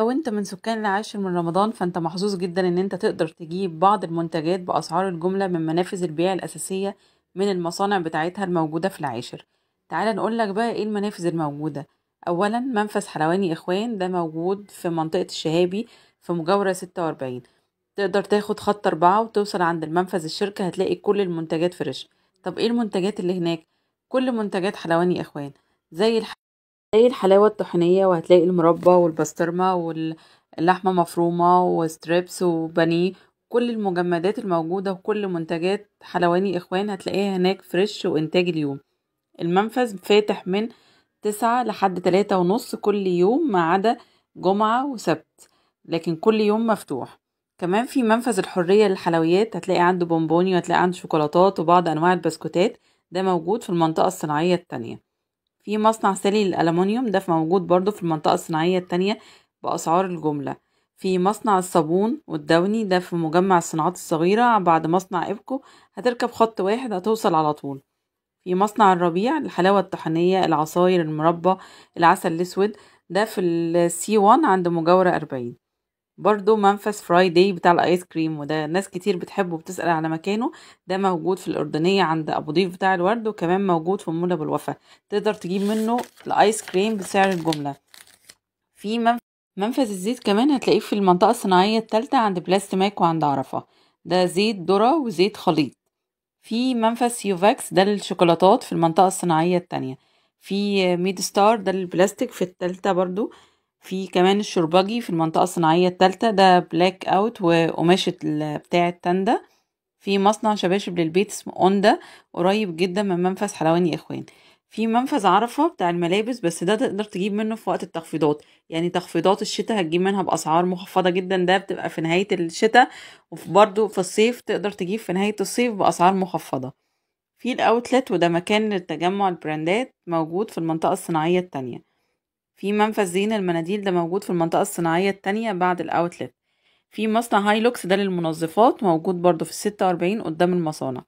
لو انت من سكان العاشر من رمضان فانت محظوظ جدا ان انت تقدر تجيب بعض المنتجات بأسعار الجملة من منافذ البيع الأساسية من المصانع بتاعتها الموجودة في العاشر. تعال نقولك بقى ايه المنافذ الموجودة. اولا منفذ حلواني اخوان ده موجود في منطقة الشهابي في مجاورة 46. تقدر تاخد خط 4 وتوصل عند المنفذ الشركة هتلاقي كل المنتجات فريش. طب ايه المنتجات اللي هناك؟ كل منتجات حلواني اخوان، زي زي الحلاوة الطحينية، وهتلاقي المربى والبسطرمة واللحمة مفرومة وستريبس وبانيه. كل المجمدات الموجودة وكل منتجات حلواني إخوان هتلاقيها هناك فريش وإنتاج اليوم. المنفذ فاتح من 9 لحد 3:30 كل يوم ما عدا جمعة وسبت، لكن كل يوم مفتوح. كمان في منفذ الحرية للحلويات هتلاقي عنده بونبوني وهتلاقي عنده شوكولاتات وبعض أنواع البسكوتات، ده موجود في المنطقة الصناعية التانية. في مصنع سالي للألمونيوم ده موجود برضو في المنطقة الصناعية التانية بأسعار الجملة. في مصنع الصابون والدوني ده في مجمع الصناعات الصغيرة بعد مصنع إبكو، هتركب خط واحد هتوصل على طول. في مصنع الربيع الحلاوة الطحينية العصاير المربى العسل الأسود ده في السي 1 عند مجاورة 40. برضو منفذ فرايداي بتاع الايس كريم وده ناس كتير بتحبه وبتسأل على مكانه، ده موجود في الأردنية عند أبو ضيف بتاع الورد، وكمان موجود في مول أبو الوفا. تقدر تجيب منه الايس كريم بسعر الجملة. في منفذ الزيت كمان هتلاقيه في المنطقة الصناعية التالتة عند بلاستماك وعند عرفة، ده زيت ذرة وزيت خليط. في منفذ سيوفاكس ده للشوكولاتات في المنطقة الصناعية التانية. في ميد ستار ده للبلاستيك في التالتة برضو. في كمان الشربجي في المنطقة الصناعية التالتة ده بلاك اوت وقماشة بتاع التندة. في مصنع شباشب للبيت اسمه اوندا قريب جدا من منفذ حلواني اخوان. في منفذ عرفة بتاع الملابس بس ده تقدر تجيب منه في وقت التخفيضات، يعني تخفيضات الشتاء هتجيب منها بأسعار مخفضة جدا، ده بتبقى في نهاية الشتاء. وبرضه في الصيف تقدر تجيب في نهاية الصيف بأسعار مخفضة. في الأوتلت وده مكان لتجمع البراندات موجود في المنطقة الصناعية التانية. في منفذ زين المناديل ده موجود في المنطقة الصناعية التانية بعد الأوتلت. في مصنع هايلوكس ده للمنظفات موجود برضو في 46 قدام المصانع.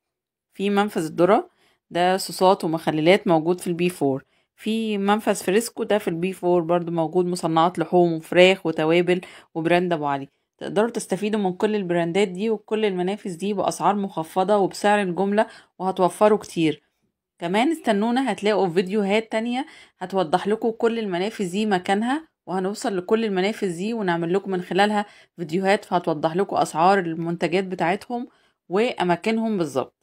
في منفذ الذرة ده صوصات ومخللات موجود في البي 4. في منفذ فريسكو ده في البي 4 برضو موجود مصنعات لحوم وفراخ وتوابل وبراند أبو علي. تقدروا تستفيدوا من كل البراندات دي وكل المنافذ دي بأسعار مخفضة وبسعر الجملة، وهتوفروا كتير. كمان استنونا هتلاقوا فيديوهات تانية هتوضح لكم كل المنافذ دي مكانها، وهنوصل لكل المنافذ دي ونعمل لكم من خلالها فيديوهات هتوضح لكم أسعار المنتجات بتاعتهم وأماكنهم بالظبط.